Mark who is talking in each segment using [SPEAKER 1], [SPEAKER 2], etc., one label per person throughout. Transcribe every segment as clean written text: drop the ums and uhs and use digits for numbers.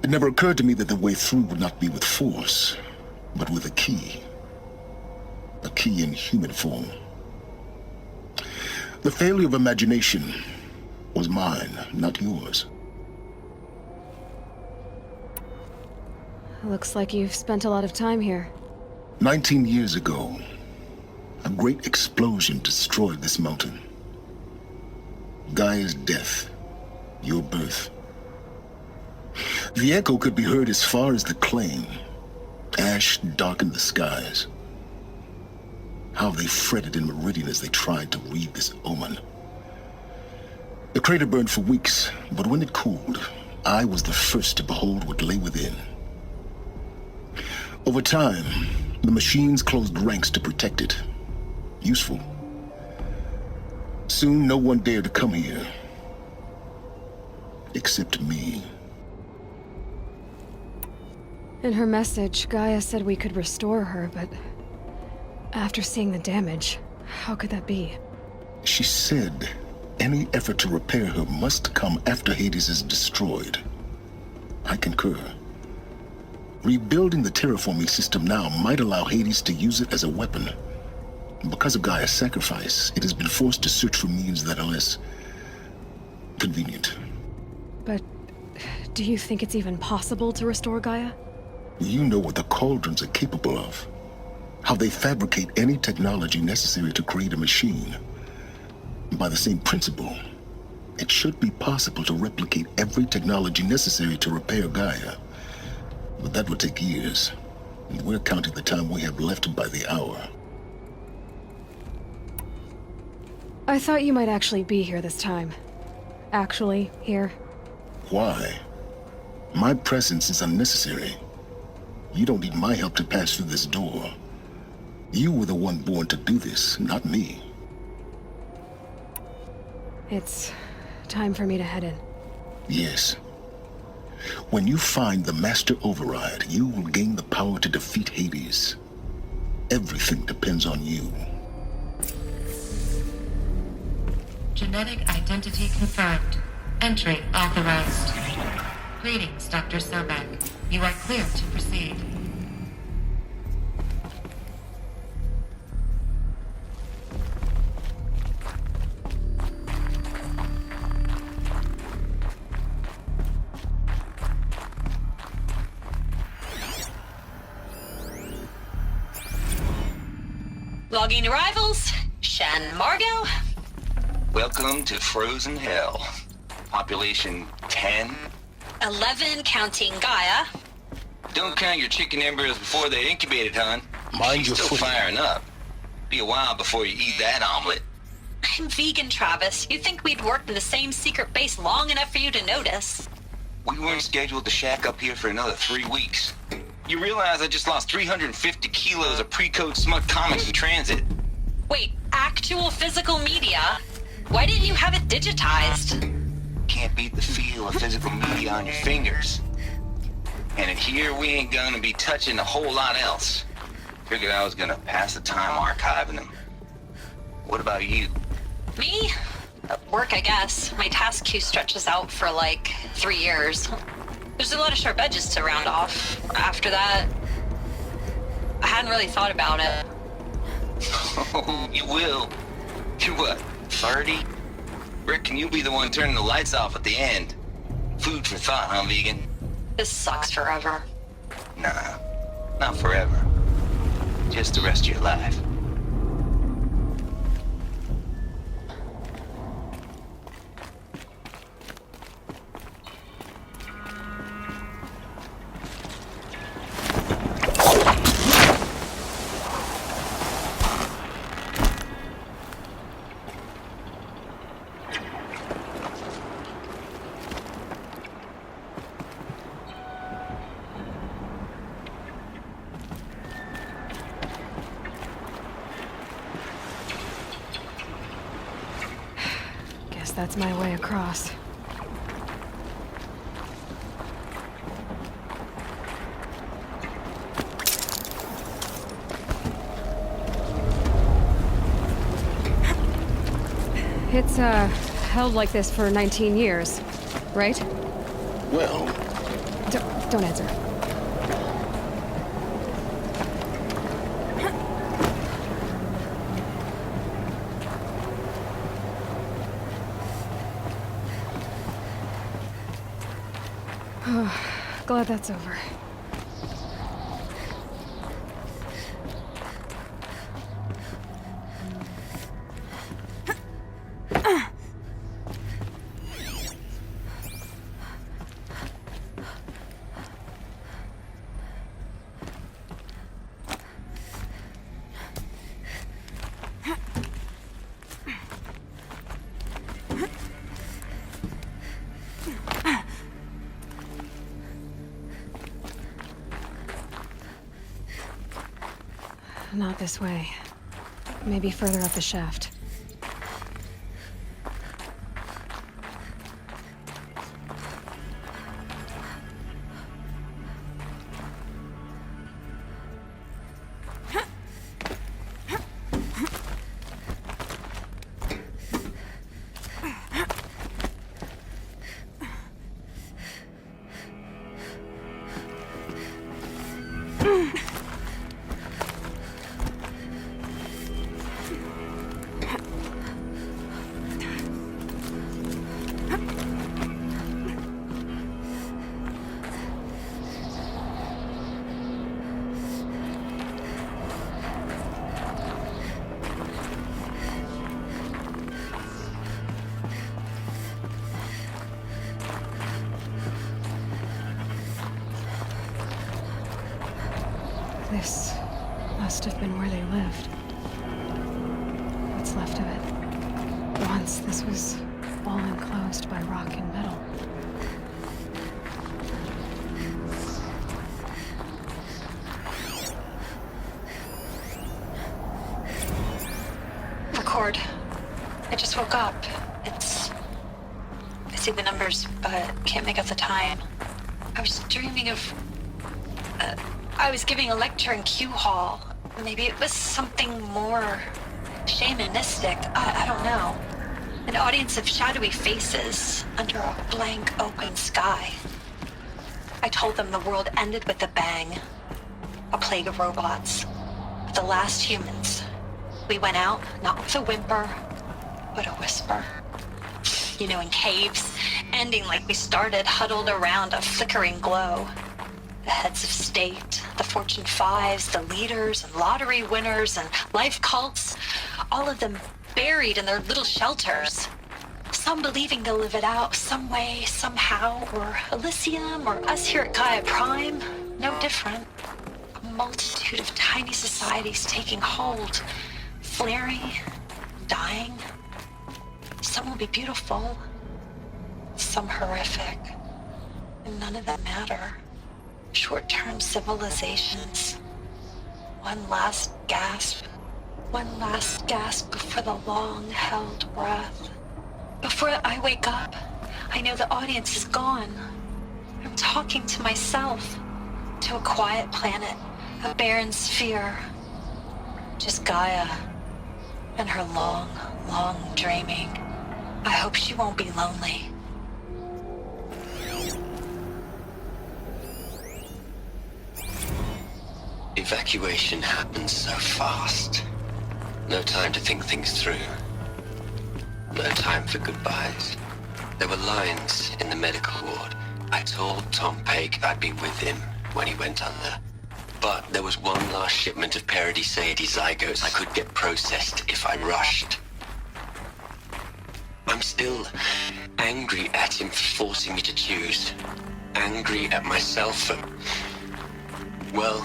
[SPEAKER 1] It never occurred to me that the way through would not be with force, but with a key. A key in human form. The failure of imagination was mine, not yours.
[SPEAKER 2] Looks like you've spent a lot of time here.
[SPEAKER 1] 19 years ago, a great explosion destroyed this mountain. Gaia's death, your birth. The echo could be heard as far as the claim. Ash darkened the skies. How they fretted in meridian as they tried to read this omen. The crater burned for weeks, but when it cooled, I was the first to behold what lay within. Over time, the machines closed ranks to protect it. Useful. Soon, no one dared to come here. Except me.
[SPEAKER 2] In her message, Gaia said we could restore her, but after seeing the damage, how could that be?
[SPEAKER 1] She said any effort to repair her must come after Hades is destroyed. I concur. Rebuilding the terraforming system now might allow Hades to use it as a weapon. Because of Gaia's sacrifice, it has been forced to search for means that are less convenient.
[SPEAKER 2] But do you think it's even possible to restore Gaia?
[SPEAKER 1] You know what the cauldrons are capable of. How they fabricate any technology necessary to create a machine. By the same principle, it should be possible to replicate every technology necessary to repair Gaia. But that would take years, and we're counting the time we have left by the hour.
[SPEAKER 2] I thought you might actually be here this time. Actually, here.
[SPEAKER 1] Why? My presence is unnecessary. You don't need my help to pass through this door. You were the one born to do this, not me.
[SPEAKER 2] It's time for me to head in.
[SPEAKER 1] Yes. When you find the Master Override, you will gain the power to defeat Hades. Everything depends on you.
[SPEAKER 3] Genetic identity confirmed. Entry authorized. Greetings, Dr. Sobek. You are clear to proceed.
[SPEAKER 4] Logging arrivals. Shen Margot.
[SPEAKER 5] Welcome to Frozen Hell. Population 10.
[SPEAKER 4] 11 counting Gaia.
[SPEAKER 5] Don't count your chicken embryos before they're incubated, hon.
[SPEAKER 1] Mind
[SPEAKER 5] She's
[SPEAKER 1] your
[SPEAKER 5] still
[SPEAKER 1] footing.
[SPEAKER 5] firing up. Be a while before you eat that omelet.
[SPEAKER 4] I'm vegan, Travis. You'd think we'd worked in the same secret base long enough for you to notice.
[SPEAKER 5] We weren't scheduled to shack up here for another 3 weeks. You realize I just lost 350 kilos of pre-code smut comics in transit.
[SPEAKER 4] Wait, actual physical media? Why didn't you have it digitized?
[SPEAKER 5] Can't beat the feel of physical media on your fingers. And in here, we ain't gonna be touching a whole lot else. Figured I was gonna pass the time archiving them. What about you?
[SPEAKER 4] Me? Work, I guess. My task queue stretches out for like 3 years. There's a lot of sharp edges to round off. After that, I hadn't really thought about it.
[SPEAKER 5] Oh, you will. You're what, 30? Reckon you'll be the one turning the lights off at the end. Food for thought, huh, vegan?
[SPEAKER 4] This sucks forever.
[SPEAKER 5] Nah, not forever. Just the rest of your life.
[SPEAKER 2] Guess that's my way across. It's, held like this for 19 years, right?
[SPEAKER 1] Well,
[SPEAKER 2] Don't answer. Glad that's over. Not this way. Maybe further up the shaft. This must have been where they lived. What's left of it. Once this was all enclosed by rock and metal.
[SPEAKER 4] Record. I just woke up. I see the numbers, but can't make out the time. I was dreaming of... I was giving a lecture in Q Hall. Maybe it was something more shamanistic. I don't know. An audience of shadowy faces under a blank open sky. I told them the world ended with a bang. A plague of robots. The last humans. We went out, not with a whimper, but a whisper. You know, in caves, ending like we started, huddled around a flickering glow. The heads of state, the Fortune 5s, the leaders and lottery winners and life cults, all of them buried in their little shelters. Some believing they'll live it out some way, somehow, or Elysium, or us here at Gaia Prime, no different. A multitude of tiny societies taking hold, flaring, dying. Some will be beautiful, some horrific, and none of them matter. Short-term civilizations. One last gasp. One last gasp before the long-held breath. Before I wake up, I know the audience is gone. I'm talking to myself. To a quiet planet. A barren sphere. Just Gaia. And her long, long dreaming. I hope she won't be lonely.
[SPEAKER 6] Evacuation happened so fast. No time to think things through. No time for goodbyes. There were lines in the medical ward. I told Tom Pake I'd be with him when he went under. But there was one last shipment of Paradiseidae zygotes I could get processed if I rushed. I'm still angry at him for forcing me to choose. Angry at myself for... well...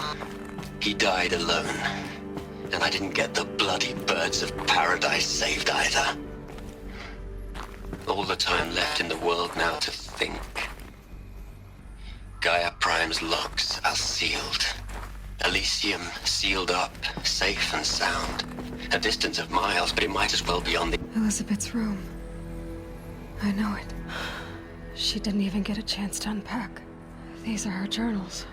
[SPEAKER 6] he died alone, and I didn't get the bloody birds of paradise saved either. All the time left in the world now to think. Gaia Prime's locks are sealed. Elysium sealed up, safe and sound. A distance of miles, but it might as well be on the...
[SPEAKER 2] Elizabeth's room. I know it. She didn't even get a chance to unpack. These are her journals.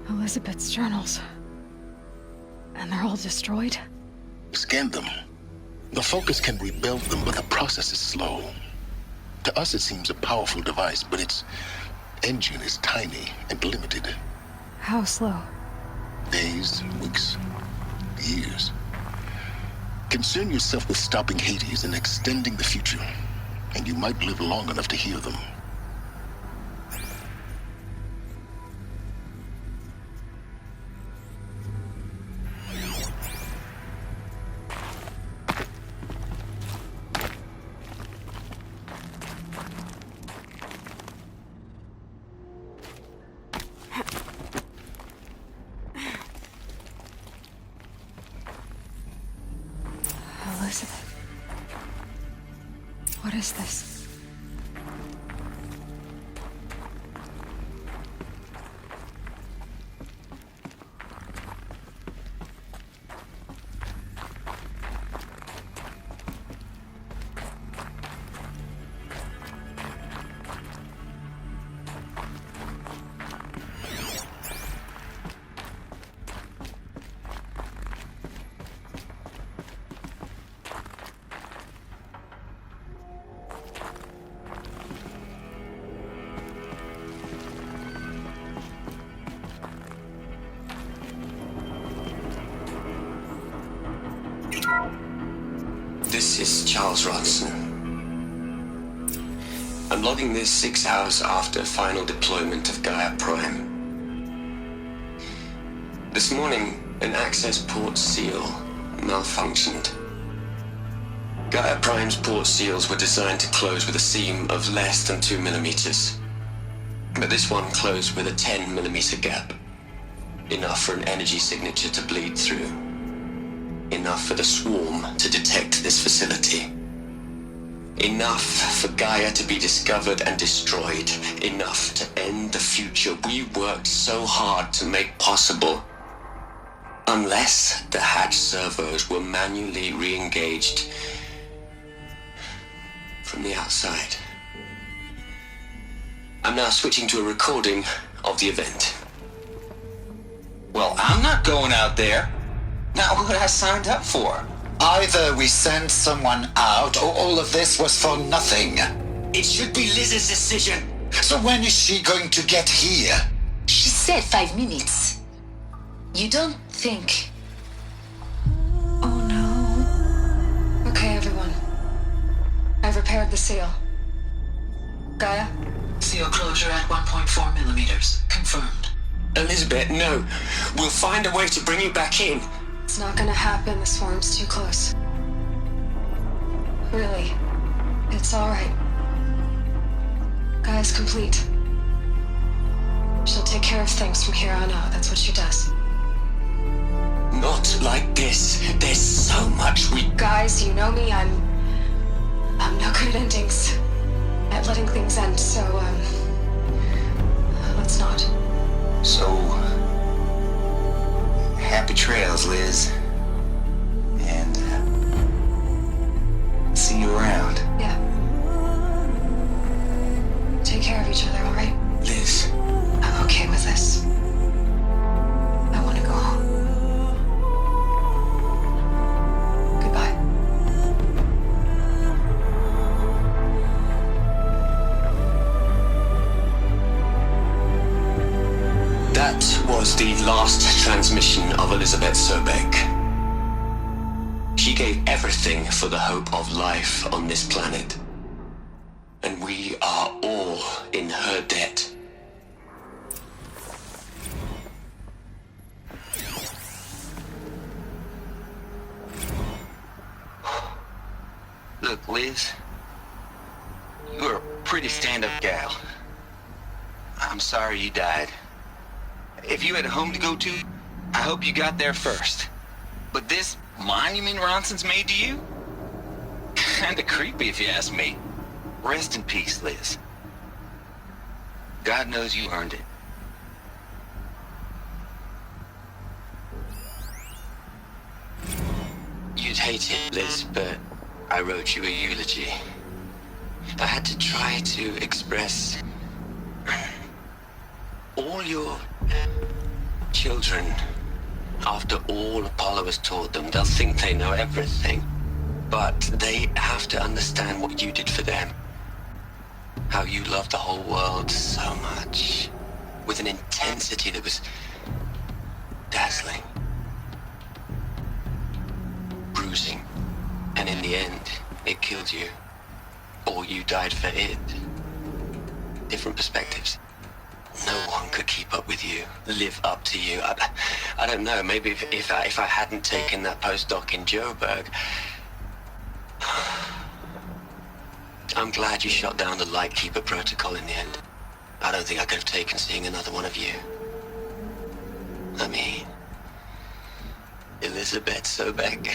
[SPEAKER 2] Elizabeth's journals. And they're all destroyed?
[SPEAKER 1] Scan them. The Focus can rebuild them, but the process is slow. To us, it seems a powerful device, but it's engine is tiny and limited.
[SPEAKER 2] How slow?
[SPEAKER 1] Days, weeks, years. Concern yourself with stopping Hades and extending the future, and you might live long enough to hear them.
[SPEAKER 2] Elizabeth. What is this?
[SPEAKER 6] This is Charles Ronson. I'm logging this 6 hours after final deployment of Gaia Prime. This morning, an access port seal malfunctioned. Gaia Prime's port seals were designed to close with a seam of less than 2 millimeters. But this one closed with a 10 millimeter gap. Enough for an energy signature to bleed through. Enough for the swarm to detect this facility. Enough for Gaia to be discovered and destroyed. Enough to end the future we worked so hard to make possible. Unless the hatch servos were manually re-engaged from the outside. I'm now switching to a recording of the event.
[SPEAKER 5] Well, I'm not going out there. Not what I signed up for.
[SPEAKER 7] Either we send someone out, or all of this was for nothing.
[SPEAKER 6] It should be Liz's decision.
[SPEAKER 7] So when is she going to get here?
[SPEAKER 8] She said 5 minutes. You don't think...
[SPEAKER 2] Oh no. Okay, everyone. I've repaired the seal. Gaia?
[SPEAKER 9] Seal closure at 1.4 millimeters. Confirmed.
[SPEAKER 6] Elizabeth, no. We'll find a way to bring you back in.
[SPEAKER 2] It's not gonna happen. The swarm's too close. Really. It's alright. Gaia's complete. She'll take care of things from here on out. That's what she does.
[SPEAKER 6] Not like this. There's so much we...
[SPEAKER 2] Guys, you know me. I'm no good at endings. At letting things end, so, let's not.
[SPEAKER 5] So, happy trails, Liz. And see you around.
[SPEAKER 2] Yeah. Take care of each other, all right?
[SPEAKER 6] Liz.
[SPEAKER 2] I'm okay with this. I want to go home. Goodbye.
[SPEAKER 6] That was the last transmission of Elizabeth Sobek. She gave everything for the hope of life on this planet. And we are all in her debt.
[SPEAKER 5] Look, Liz. You're a pretty stand-up gal. I'm sorry you died. If you had a home to go to, I hope you got there first. But this monument Ronson's made to you? Kinda creepy if you ask me. Rest in peace, Liz. God knows you earned it.
[SPEAKER 6] You'd hate it, Liz, but I wrote you a eulogy. I had to try to express all your children. After all Apollo has taught them, they'll think they know everything. But they have to understand what you did for them. How you loved the whole world so much, with an intensity that was dazzling, bruising, and in the end, it killed you. Or you died for it. Different perspectives. No one could keep up with you, live up to you. I don't know, maybe if I hadn't taken that postdoc in Joburg. I'm glad you shot down the Lightkeeper protocol in the end. I don't think I could have taken seeing another one of you. I mean, Elizabeth Sobek.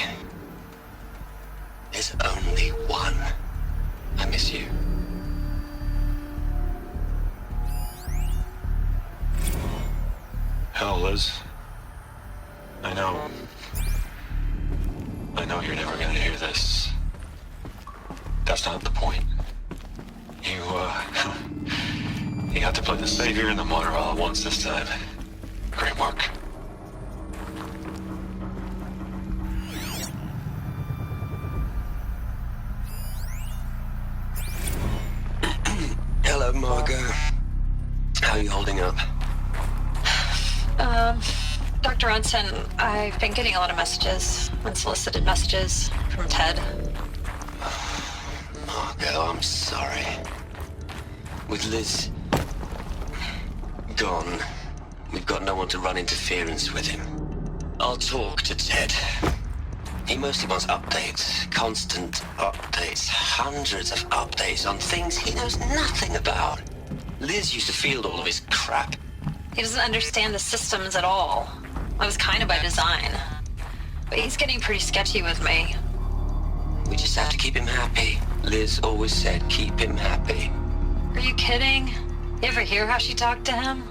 [SPEAKER 6] There's only one. I miss you.
[SPEAKER 10] Hell, Liz. I know you're never gonna hear this. That's not the point. You got to play the savior and the martyr all at once this time. Great work.
[SPEAKER 6] Hello, Margot. How are you holding up?
[SPEAKER 4] Dr. Ronson, I've been getting a lot of messages, unsolicited messages from Ted.
[SPEAKER 6] Margot, I'm sorry. With Liz gone, we've got no one to run interference with him. I'll talk to Ted. He mostly wants updates, constant updates, hundreds of updates on things he knows nothing about. Liz used to field all of his crap.
[SPEAKER 4] He doesn't understand the systems at all. That was kind of by design. But he's getting pretty sketchy with me.
[SPEAKER 6] We just have to keep him happy. Liz always said keep him happy.
[SPEAKER 4] Are you kidding? You ever hear how she talked to him?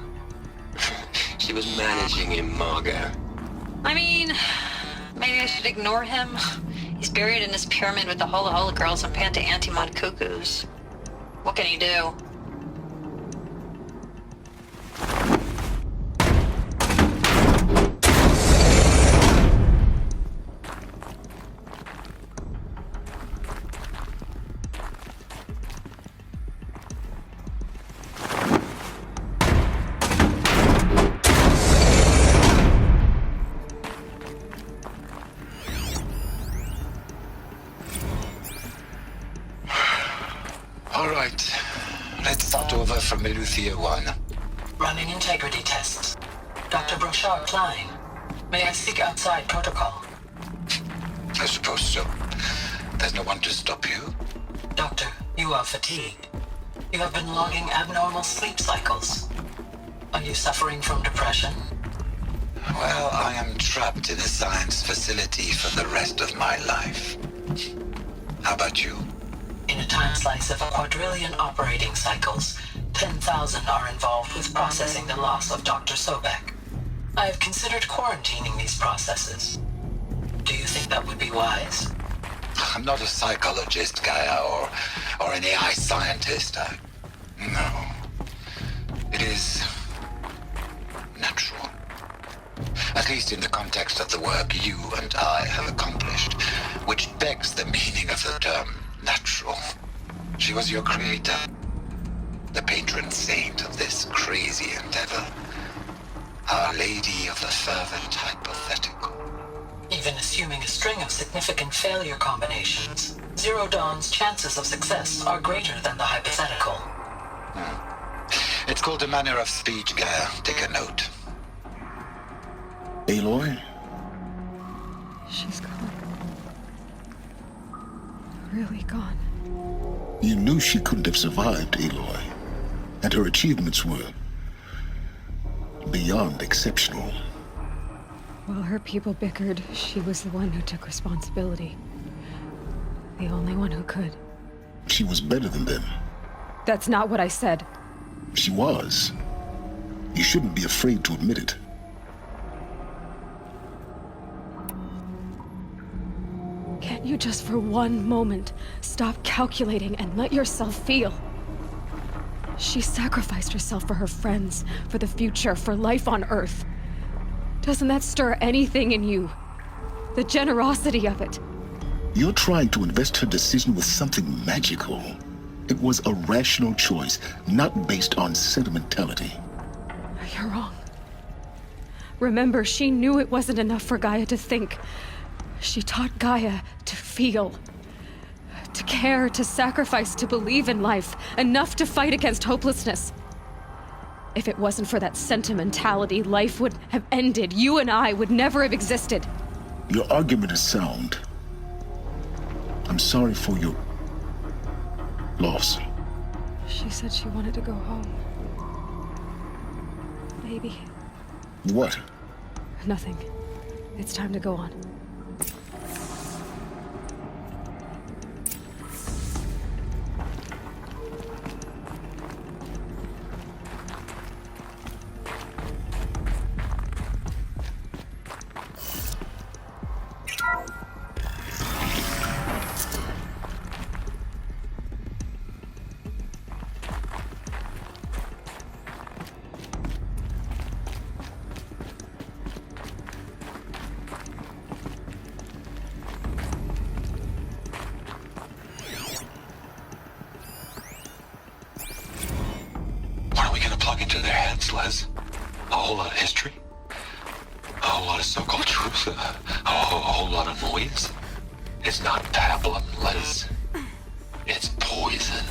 [SPEAKER 6] She was managing him, Margot.
[SPEAKER 4] I mean, maybe I should ignore him. He's buried in his pyramid with the Hola Hola girls and Panta Antimod cuckoos. What can he do?
[SPEAKER 7] From Eleuthia 1.
[SPEAKER 9] Running integrity tests. Dr. Brochard Klein. May I speak outside protocol?
[SPEAKER 7] I suppose so. There's no one to stop you.
[SPEAKER 9] Doctor, you are fatigued. You have been logging abnormal sleep cycles. Are you suffering from depression?
[SPEAKER 7] Well, I am trapped in a science facility for the rest of my life. How about you?
[SPEAKER 9] In a time slice of 1,250,000,000 operating cycles, 10,000 are involved with processing the loss of Dr. Sobek. I have considered quarantining these processes. Do you think that would be wise?
[SPEAKER 7] I'm not a psychologist, Gaia, or an AI scientist. No. It is natural. At least in the context of the work you and I have accomplished, which begs the meaning of the term natural. She was your creator. The patron saint of this crazy endeavor. Our Lady of the Fervent Hypothetical.
[SPEAKER 9] Even assuming a string of significant failure combinations, Zero Dawn's chances of success are greater than the hypothetical.
[SPEAKER 7] It's called a manner of speech, Gaia. Take a note.
[SPEAKER 1] Aloy?
[SPEAKER 2] She's gone. Really gone.
[SPEAKER 1] You knew she couldn't have survived, Aloy. And her achievements were beyond exceptional.
[SPEAKER 2] While her people bickered, she was the one who took responsibility. The only one who could.
[SPEAKER 1] She was better than them.
[SPEAKER 2] That's not what I said.
[SPEAKER 1] She was. You shouldn't be afraid to admit it.
[SPEAKER 2] Can't you just for one moment stop calculating and let yourself feel? She sacrificed herself for her friends, for the future, for life on Earth. Doesn't that stir anything in you? The generosity of it.
[SPEAKER 1] You're trying to invest her decision with something magical. It was a rational choice, not based on sentimentality.
[SPEAKER 2] You're wrong. Remember, she knew it wasn't enough for Gaia to think. She taught Gaia to feel. To care, to sacrifice, to believe in life. Enough to fight against hopelessness. If it wasn't for that sentimentality, life would have ended. You and I would never have existed.
[SPEAKER 1] Your argument is sound. I'm sorry for your loss.
[SPEAKER 2] She said she wanted to go home. Baby.
[SPEAKER 1] What?
[SPEAKER 2] Nothing. It's time to go on.
[SPEAKER 10] Into their heads, Les. A whole lot of history. A whole lot of so-called truth. A whole lot of noise. It's not pablum, Les. It's poison.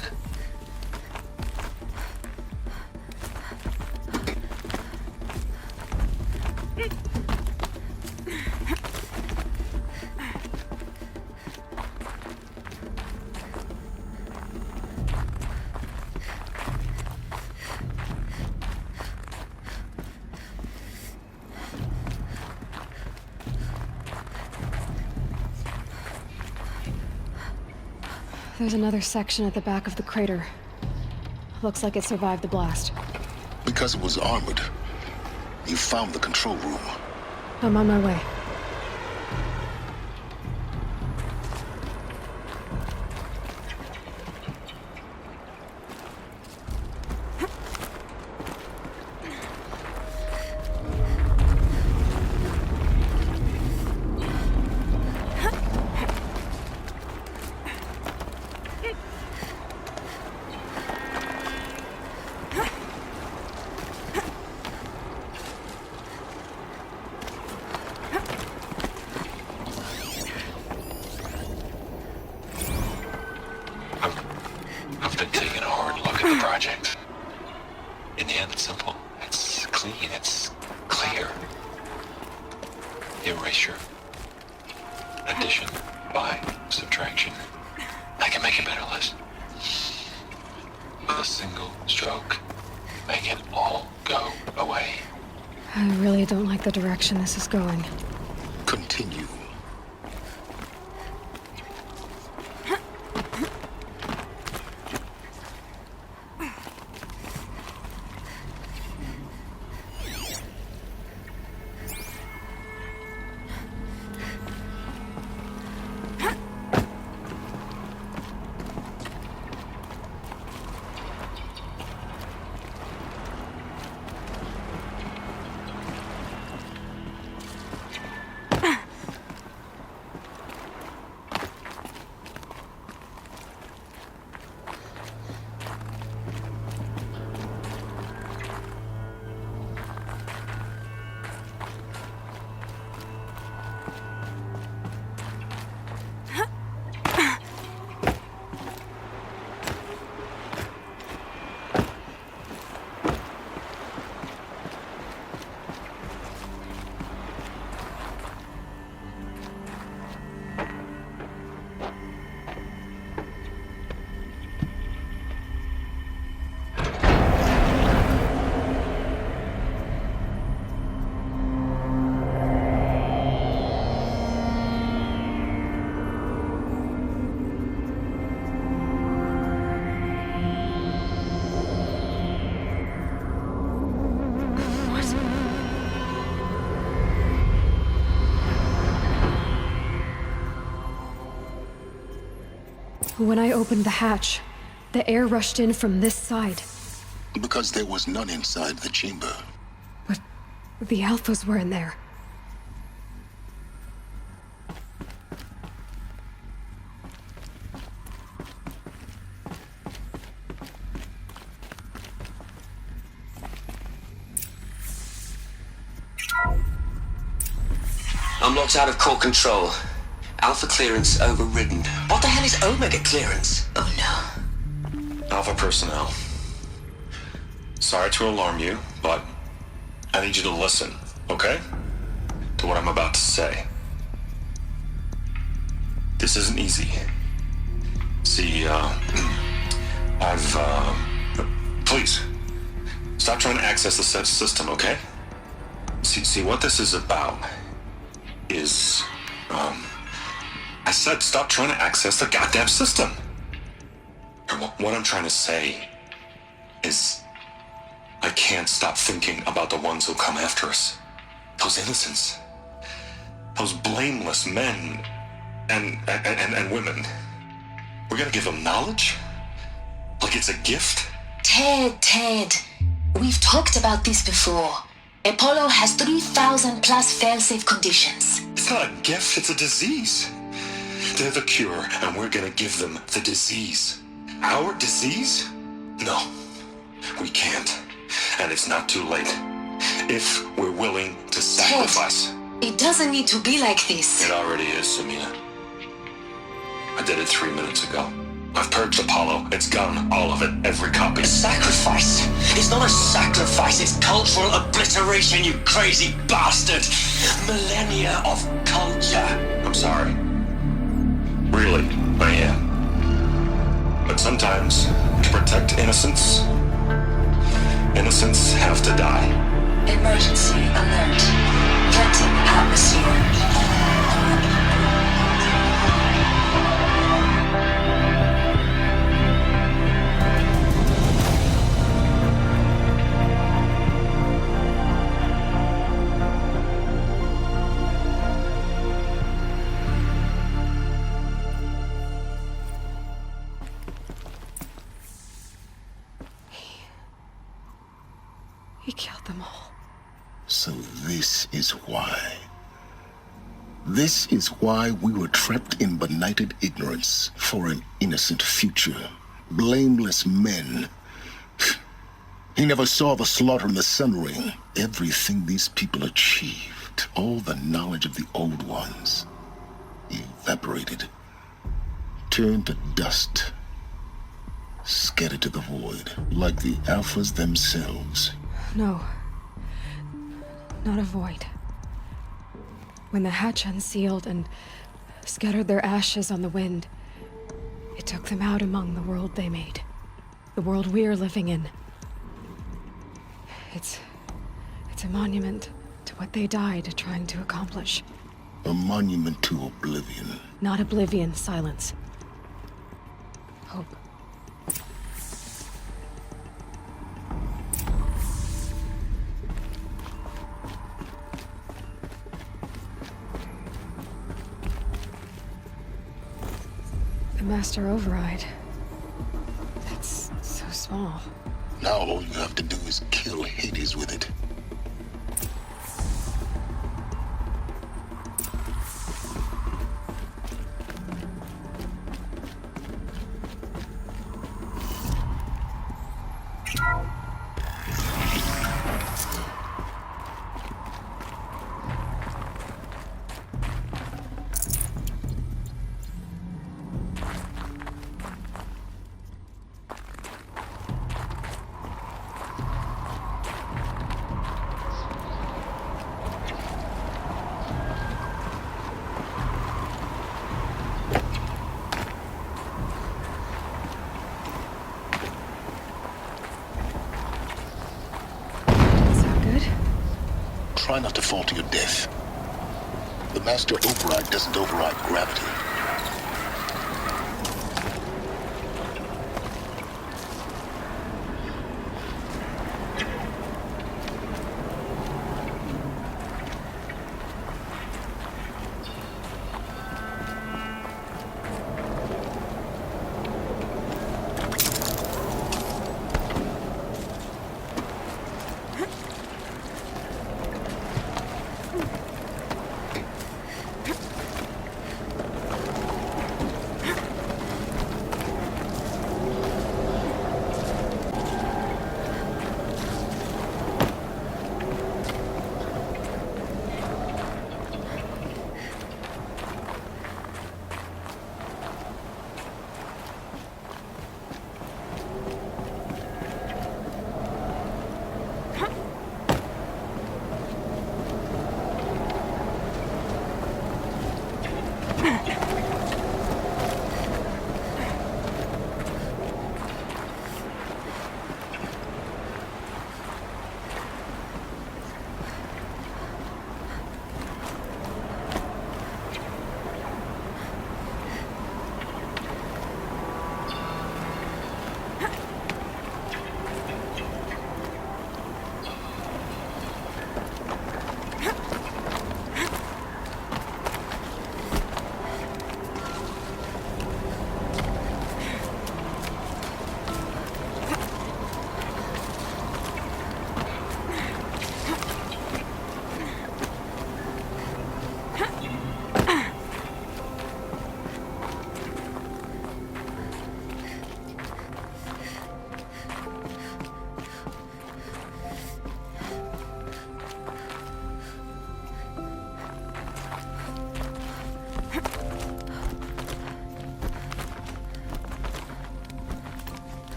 [SPEAKER 2] There's another section at the back of the crater. Looks like it survived the blast.
[SPEAKER 1] Because it was armored. You found the control room.
[SPEAKER 2] I'm on my way.
[SPEAKER 10] I've been taking a hard look at the project. In the end, it's simple. It's clean. It's clear. Erasure. Addition. By. Subtraction. I can make a better list. With a single stroke. Make it all go away.
[SPEAKER 2] I really don't like the direction this is going.
[SPEAKER 1] Continue.
[SPEAKER 2] When I opened the hatch, the air rushed in from this side.
[SPEAKER 1] Because there was none inside the chamber.
[SPEAKER 2] But the Alphas were in there.
[SPEAKER 6] I'm locked out of core control. Alpha clearance overridden. What the hell is Omega clearance? Oh no.
[SPEAKER 10] Alpha personnel. Sorry to alarm you, but I need you to listen, okay? To what I'm about to say. This isn't easy. See, please, stop trying to access the system, okay? See, what this is about is, I said stop trying to access the goddamn system. And what I'm trying to say is I can't stop thinking about the ones who come after us. Those innocents. Those blameless men and women. We're gonna give them knowledge? Like it's a gift?
[SPEAKER 8] Ted. We've talked about this before. Apollo has 3,000 plus fail-safe conditions.
[SPEAKER 10] It's not a gift, it's a disease. They're the cure, and we're gonna give them the disease. Our disease? No, we can't. And it's not too late. If we're willing to sacrifice.
[SPEAKER 8] Ted, it doesn't need to be like this.
[SPEAKER 10] It already is, Samina. I did it 3 minutes ago. I've purged Apollo. It's gone. All of it. Every copy.
[SPEAKER 6] A sacrifice? It's not a sacrifice. It's cultural obliteration, you crazy bastard. Millennia of culture.
[SPEAKER 10] I'm sorry. Really, I am. But sometimes, to protect innocence, innocents have to die.
[SPEAKER 8] Emergency alert. Venting atmosphere.
[SPEAKER 2] He killed them all.
[SPEAKER 1] So this is why. This is why we were trapped in benighted ignorance for an innocent future. Blameless men. He never saw the slaughter in the Sun Ring. Everything these people achieved, all the knowledge of the old ones, evaporated, turned to dust, scattered to the void, like the Alphas themselves.
[SPEAKER 2] No. Not a void. When the hatch unsealed and scattered their ashes on the wind, it took them out among the world they made. The world we're living in. It's a monument to what they died trying to accomplish.
[SPEAKER 1] A monument to oblivion.
[SPEAKER 2] Not oblivion, silence. Hope. The master override. That's so small.
[SPEAKER 1] Now all you have to do is kill Hades with it. Try not to fall to your death. The master override doesn't override gravity.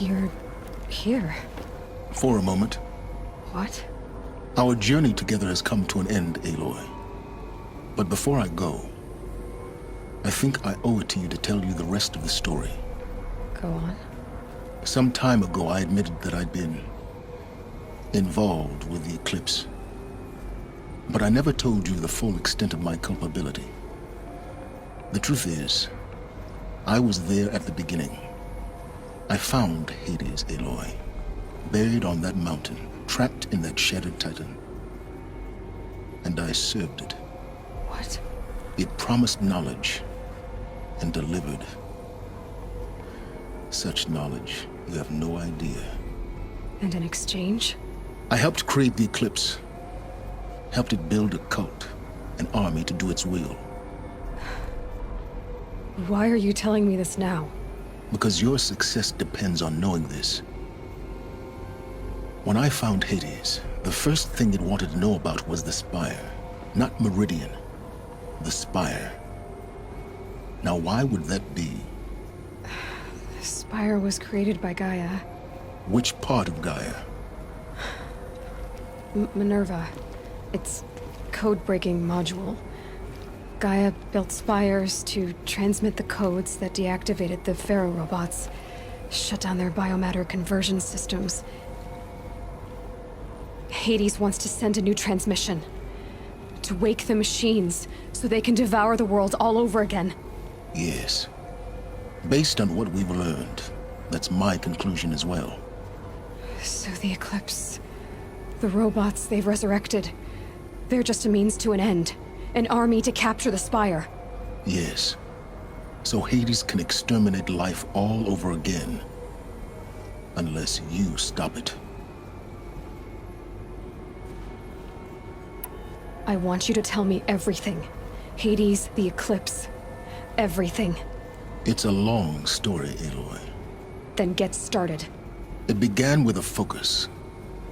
[SPEAKER 2] You're here.
[SPEAKER 1] For a moment.
[SPEAKER 2] What?
[SPEAKER 1] Our journey together has come to an end, Aloy. But before I go, I think I owe it to you to tell you the rest of the story.
[SPEAKER 2] Go on.
[SPEAKER 1] Some time ago, I admitted that I'd been involved with the eclipse. But I never told you the full extent of my culpability. The truth is, I was there at the beginning. I found Hades, Aloy, buried on that mountain, trapped in that shattered titan. And I served it.
[SPEAKER 2] What?
[SPEAKER 1] It promised knowledge and delivered. Such knowledge, you have no idea.
[SPEAKER 2] And in exchange?
[SPEAKER 1] I helped create the eclipse. Helped it build a cult, an army to do its will.
[SPEAKER 2] Why are you telling me this now?
[SPEAKER 1] Because your success depends on knowing this. When I found Hades, the first thing it wanted to know about was the Spire. Not Meridian. The Spire. Now why would that be?
[SPEAKER 2] The Spire was created by Gaia.
[SPEAKER 1] Which part of Gaia?
[SPEAKER 2] Minerva. Its code-breaking module. Gaia built spires to transmit the codes that deactivated the Pharaoh robots, shut down their biomatter conversion systems. Hades wants to send a new transmission. To wake the machines, so they can devour the world all over again.
[SPEAKER 1] Yes. Based on what we've learned, that's my conclusion as well.
[SPEAKER 2] So the Eclipse... the robots they've resurrected... they're just a means to an end. An army to capture the Spire.
[SPEAKER 1] Yes. So Hades can exterminate life all over again. Unless you stop it.
[SPEAKER 2] I want you to tell me everything. Hades, the Eclipse. Everything.
[SPEAKER 1] It's a long story, Aloy.
[SPEAKER 2] Then get started.
[SPEAKER 1] It began with a focus.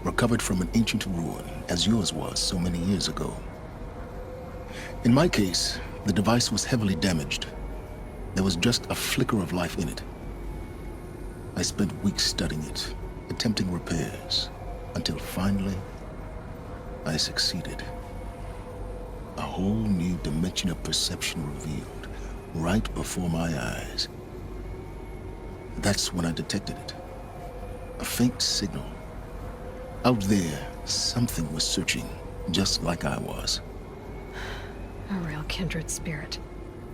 [SPEAKER 1] Recovered from an ancient ruin, as yours was so many years ago. In my case, the device was heavily damaged. There was just a flicker of life in it. I spent weeks studying it, attempting repairs, until finally, I succeeded. A whole new dimension of perception revealed, right before my eyes. That's when I detected it. A faint signal. Out there, something was searching, just like I was.
[SPEAKER 2] A real kindred spirit.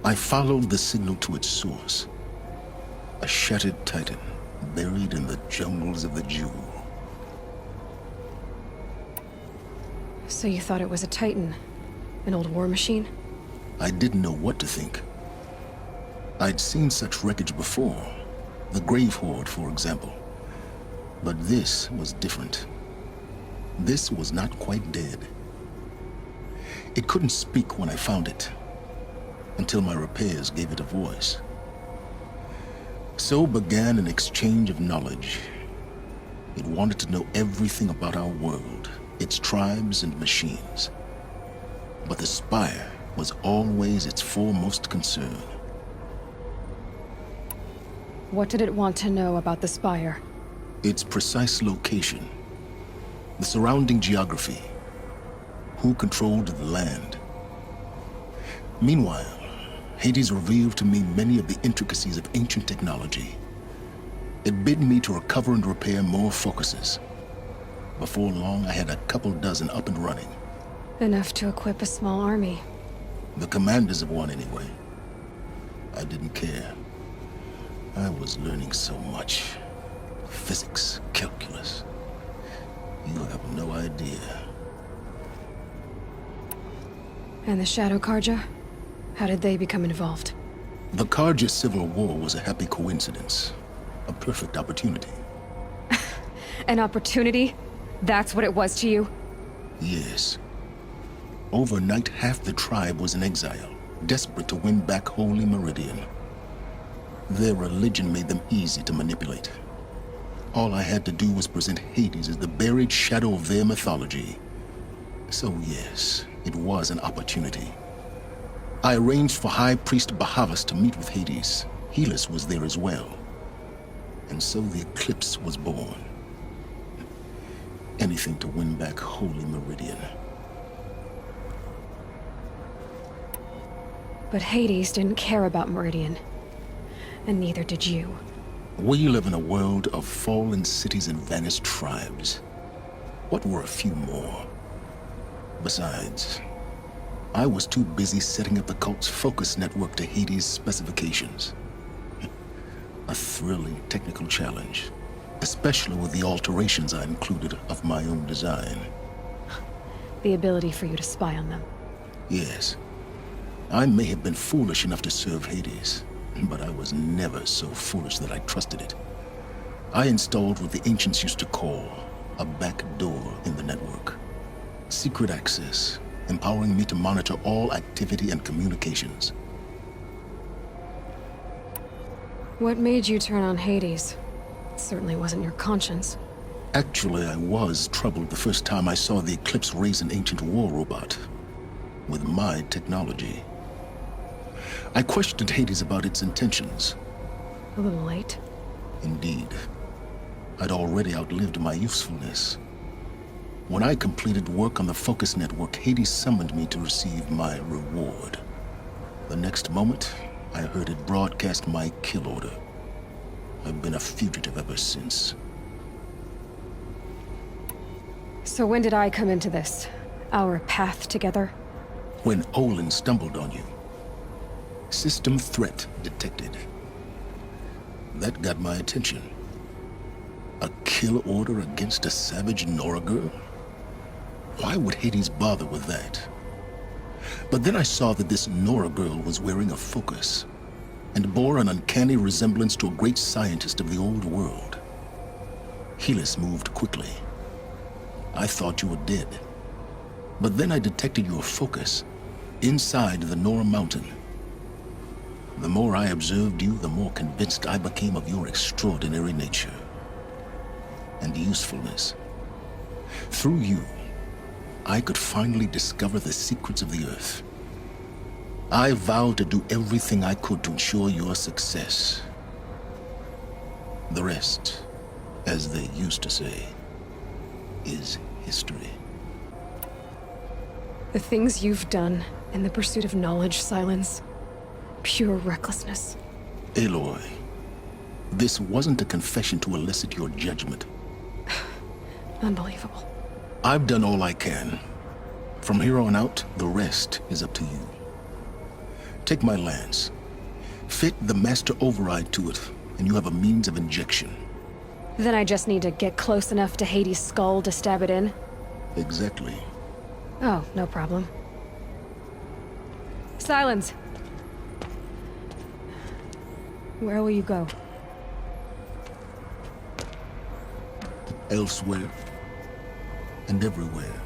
[SPEAKER 1] I followed the signal to its source. A shattered titan, buried in the jungles of the Jewel.
[SPEAKER 2] So you thought it was a titan? An old war machine?
[SPEAKER 1] I didn't know what to think. I'd seen such wreckage before. The Grave Horde, for example. But this was different. This was not quite dead. It couldn't speak when I found it, until my repairs gave it a voice. So began an exchange of knowledge. It wanted to know everything about our world, its tribes and machines. But the Spire was always its foremost concern.
[SPEAKER 2] What did it want to know about the Spire?
[SPEAKER 1] Its precise location, the surrounding geography, who controlled the land. Meanwhile, Hades revealed to me many of the intricacies of ancient technology. It bid me to recover and repair more focuses. Before long, I had a couple dozen up and running.
[SPEAKER 2] Enough to equip a small army.
[SPEAKER 1] The commanders of one, anyway. I didn't care. I was learning so much. Physics, calculus. You have no idea.
[SPEAKER 2] And the Shadow Karja? How did they become involved?
[SPEAKER 1] The Karja Civil War was a happy coincidence. A perfect opportunity.
[SPEAKER 2] An opportunity? That's what it was to you?
[SPEAKER 1] Yes. Overnight, half the tribe was in exile, desperate to win back Holy Meridian. Their religion made them easy to manipulate. All I had to do was present Hades as the buried shadow of their mythology. So yes, it was an opportunity. I arranged for High Priest Bahavas to meet with Hades. Helis was there as well. And so the eclipse was born. Anything to win back Holy Meridian.
[SPEAKER 2] But Hades didn't care about Meridian. And neither did you.
[SPEAKER 1] We live in a world of fallen cities and vanished tribes. What were a few more? Besides, I was too busy setting up the cult's focus network to Hades' specifications. A thrilling technical challenge, especially with the alterations I included of my own design.
[SPEAKER 2] The ability for you to spy on them.
[SPEAKER 1] Yes. I may have been foolish enough to serve Hades, but I was never so foolish that I trusted it. I installed what the ancients used to call a back door in the network. Secret access, empowering me to monitor all activity and communications.
[SPEAKER 2] What made you turn on Hades? It certainly wasn't your conscience.
[SPEAKER 1] Actually, I was troubled the first time I saw the Eclipse raise an ancient war robot with my technology. I questioned Hades about its intentions.
[SPEAKER 2] A little late.
[SPEAKER 1] Indeed. I'd already outlived my usefulness. When I completed work on the Focus Network, Hades summoned me to receive my reward. The next moment, I heard it broadcast my kill order. I've been a fugitive ever since.
[SPEAKER 2] So when did I come into this? Our path together?
[SPEAKER 1] When Olin stumbled on you. System threat detected. That got my attention. A kill order against a savage Nora girl? Why would Hades bother with that? But then I saw that this Nora girl was wearing a focus, and bore an uncanny resemblance to a great scientist of the old world. Helis moved quickly. I thought you were dead. But then I detected your focus inside the Nora mountain. The more I observed you, the more convinced I became of your extraordinary nature and usefulness. Through you, I could finally discover the secrets of the Earth. I vowed to do everything I could to ensure your success. The rest, as they used to say, is history.
[SPEAKER 2] The things you've done in the pursuit of knowledge, Silence. Pure recklessness.
[SPEAKER 1] Aloy, this wasn't a confession to elicit your judgment.
[SPEAKER 2] Unbelievable.
[SPEAKER 1] I've done all I can. From here on out, the rest is up to you. Take my lance. Fit the master override to it, and you have a means of injection.
[SPEAKER 2] Then I just need to get close enough to Hades' skull to stab it in?
[SPEAKER 1] Exactly.
[SPEAKER 2] Oh, no problem. Silence! Where will you go?
[SPEAKER 1] Elsewhere. And everywhere.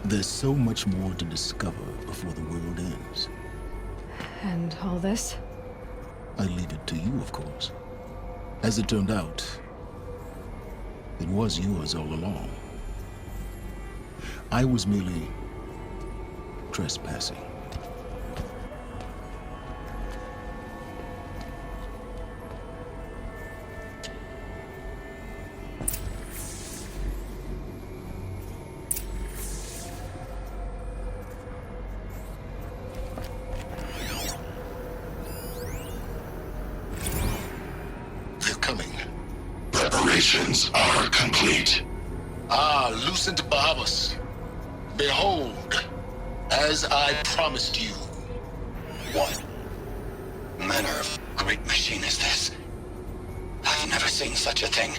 [SPEAKER 1] There's so much more to discover before the world ends.
[SPEAKER 2] And all this?
[SPEAKER 1] I leave it to you, of course. As it turned out, it was yours all along. I was merely trespassing.
[SPEAKER 7] Preparations are complete.
[SPEAKER 1] Ah, Lucent Bahavas. Behold, as I promised you.
[SPEAKER 7] What manner of great machine is this? I've never seen such a thing.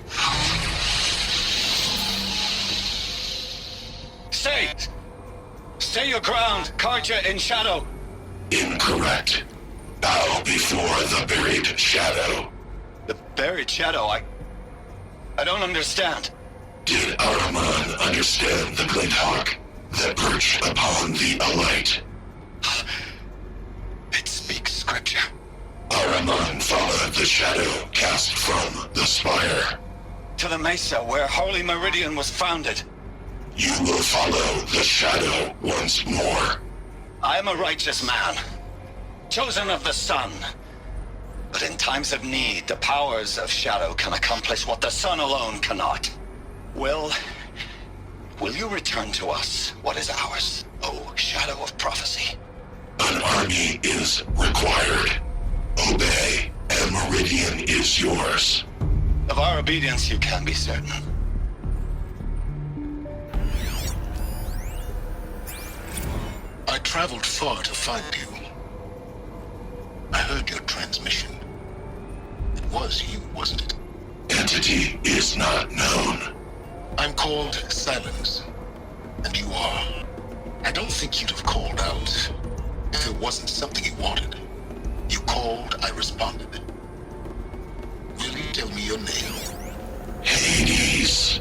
[SPEAKER 5] Stay! Stay your ground, Karja in shadow.
[SPEAKER 7] Incorrect. Bow before the buried shadow.
[SPEAKER 5] The buried shadow, I don't understand.
[SPEAKER 7] Did Ahriman understand the glint hawk that perched upon the alight?
[SPEAKER 5] It speaks scripture.
[SPEAKER 7] Ahriman followed the shadow cast from the spire.
[SPEAKER 5] To the mesa where Holy Meridian was founded.
[SPEAKER 7] You will follow the shadow once more.
[SPEAKER 5] I am a righteous man, chosen of the sun.
[SPEAKER 7] But in times of need, the powers of Shadow can accomplish what the sun alone cannot. Will you return to us what is ours, O Shadow of Prophecy?
[SPEAKER 11] An army is required. Obey, and Meridian is yours.
[SPEAKER 7] Of our obedience you can be certain.
[SPEAKER 1] I traveled far to find you. I heard your transmission. It was you, wasn't it?
[SPEAKER 11] Entity is not known.
[SPEAKER 1] I'm called Silence, and you are. I don't think you'd have called out if it wasn't something you wanted. You called, I responded. Will you tell me your name?
[SPEAKER 11] Hades.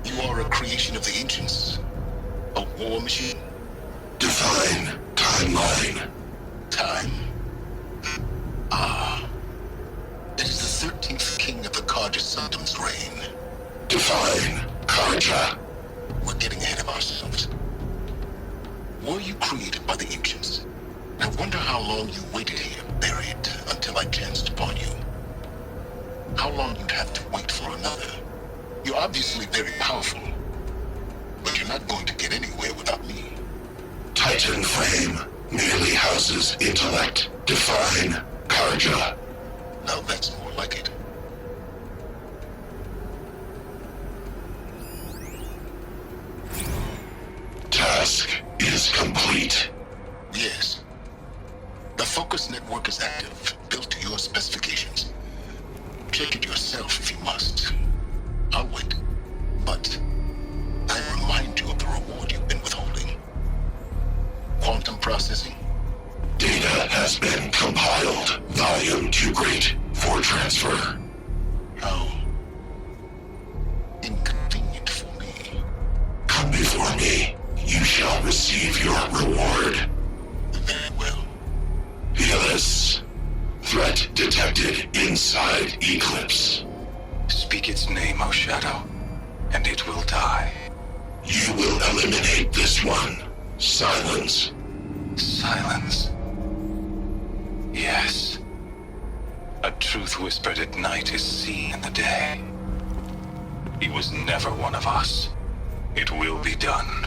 [SPEAKER 1] You are a creation of the ancients? A war machine?
[SPEAKER 11] Define timeline.
[SPEAKER 1] Time. Ah. It is the 13th king of the Karja Sundam's reign.
[SPEAKER 11] Define Karja.
[SPEAKER 1] We're getting ahead of ourselves. Were you created by the ancients? I wonder how long you waited here, buried, until I chanced upon you. How long you'd have to wait for another. You're obviously very powerful, but you're not going to get anywhere without me.
[SPEAKER 11] Titan Flame merely houses intellect. Define Karja.
[SPEAKER 1] Now that's more like it.
[SPEAKER 11] Task is complete.
[SPEAKER 1] Yes. The focus network is active, built to your specifications. Check it yourself if you must. I'll wait. But I remind you of the reward you've been withholding. Quantum processing.
[SPEAKER 11] Data has been compiled. Volume too great for transfer.
[SPEAKER 1] How inconvenient for me.
[SPEAKER 11] Come before me. You shall receive your reward.
[SPEAKER 1] Very well.
[SPEAKER 11] Fearless. Threat detected inside Eclipse.
[SPEAKER 10] Speak its name, O Shadow, and it will die.
[SPEAKER 11] You will eliminate this one. Silence.
[SPEAKER 10] Silence. Yes. A truth whispered at night is seen in the day. He was never one of us. It will be done.